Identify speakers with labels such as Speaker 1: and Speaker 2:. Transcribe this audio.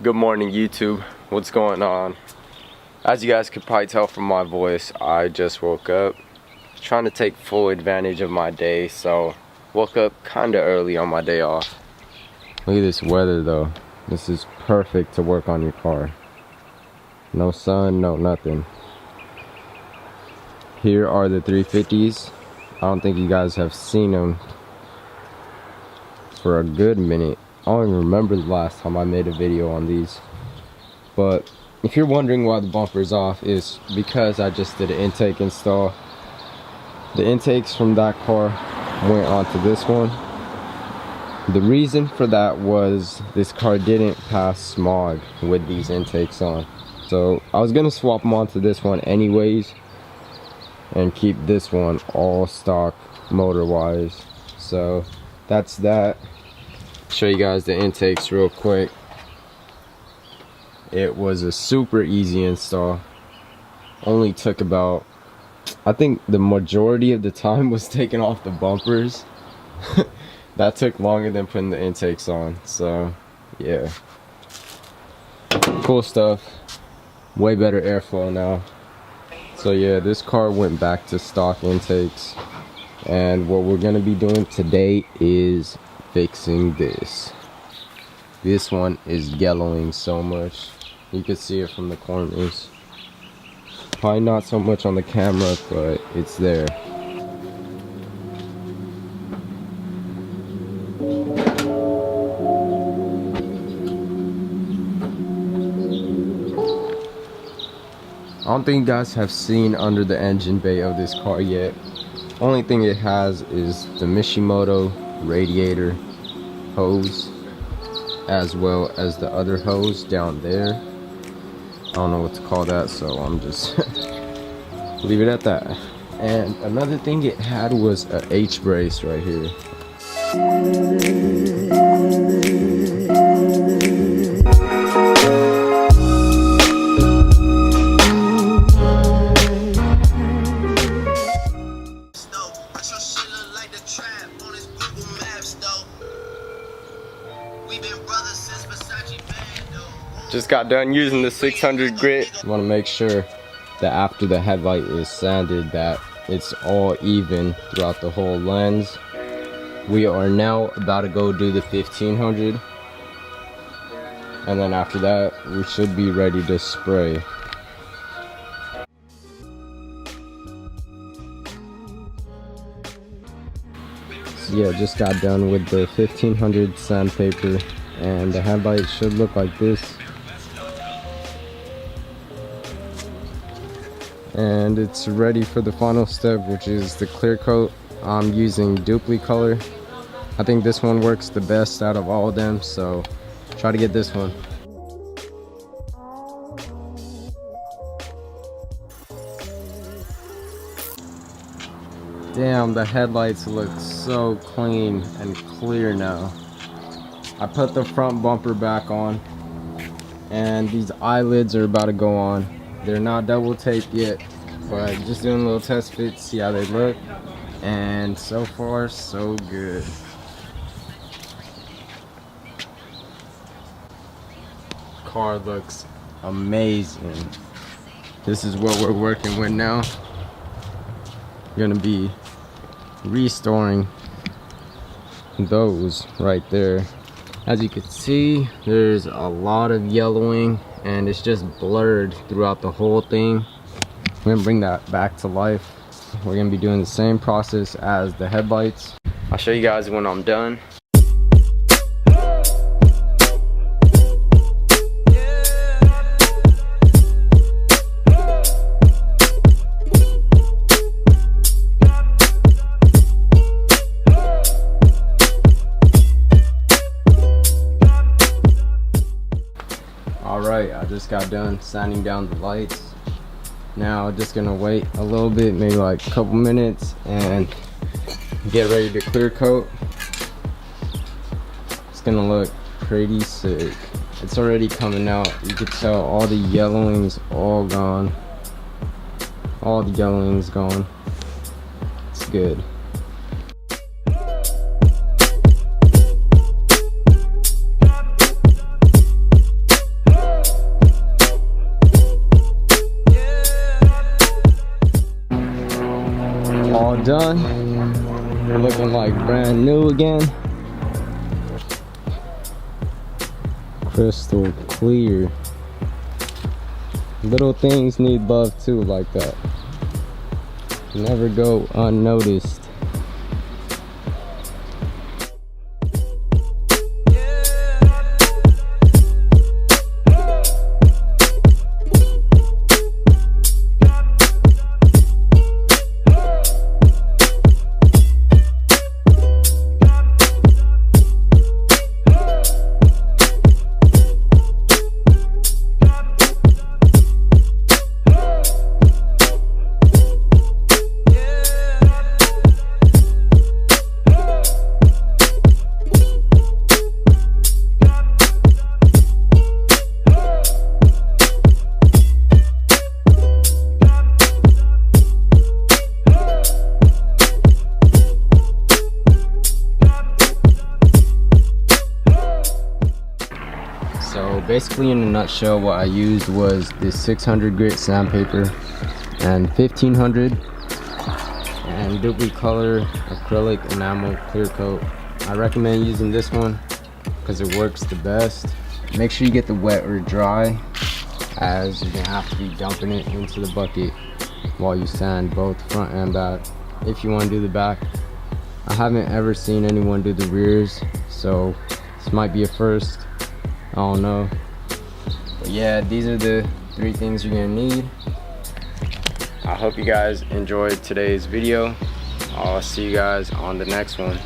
Speaker 1: Good morning, YouTube. What's going on? As you guys could probably tell from my voice, I just woke up trying to take full advantage of my day, so woke up kind of early on my day off. Look at this weather though. This is perfect to work on your car. No sun, no nothing. Here are the 350s. I don't think you guys have seen them for a good minute. I don't even remember the last time I made a video on these. But if you're wondering why the bumper's off, is because I just did an intake install. The intakes from that car went onto this one. The reason for that was this car didn't pass smog with these intakes on. So I was gonna swap them onto this one anyways and keep this one all stock motor wise. So that's that. Show you guys the intakes real quick. It was a super easy install. Only took about, I think the majority of the time was taking off the bumpers. That took longer than putting the intakes on. So yeah, cool stuff. Way better airflow now. So yeah, this car went back to stock intakes, and what we're gonna be doing today is fixing this. This one is yellowing so much. You can see it from the corners. Probably not so much on the camera, but it's there. I don't think you guys have seen under the engine bay of this car yet. Only thing it has is the Mishimoto radiator hose, as well as the other hose down there. I don't know what to call that, so I'm just leave it at that. And another thing it had was a H brace right here. Just got done using the 600 grit. Want to make sure that after the headlight is sanded that it's all even throughout the whole lens. We are now about to go do the 1500, and then after that we should be ready to spray. So yeah, just got done with the 1500 sandpaper, and the headlight should look like this. And it's ready for the final step, which is the clear coat. I'm using Dupli color. I think this one works the best out of all of them, so try to get this one. Damn, the headlights look so clean and clear now. I put the front bumper back on, and these eyelids are about to go on. They're not double taped yet, but just doing a little test fit, see how they look, and so far so good. Car looks amazing. This is what we're working with now. We're gonna be restoring those right there. As you can see, there's a lot of yellowing, and it's just blurred throughout the whole thing. We're gonna bring that back to life. We're gonna be doing the same process as the headlights. I'll show you guys when I'm done. Alright, I just got done sanding down the lights. Now just gonna wait a little bit, maybe like a couple minutes, and get ready to clear coat. It's gonna look pretty sick. It's already coming out. You can tell all the yellowing's all gone. All the yellowing's gone. It's good. done. Looking like brand new again. Crystal clear. Little things need love too, like that. Never go unnoticed. So basically, in a nutshell, what I used was this 600 grit sandpaper and 1500 and Dupli Color acrylic enamel clear coat. I recommend using this one because it works the best. Make sure you get the wet or dry, as you're gonna have to be dumping it into the bucket while you sand both front and back. If you want to do the back, I haven't ever seen anyone do the rears, so this might be a first. I don't know, but yeah, these are the 3 things you're gonna need. I hope you guys enjoyed today's video. I'll see you guys on the next one.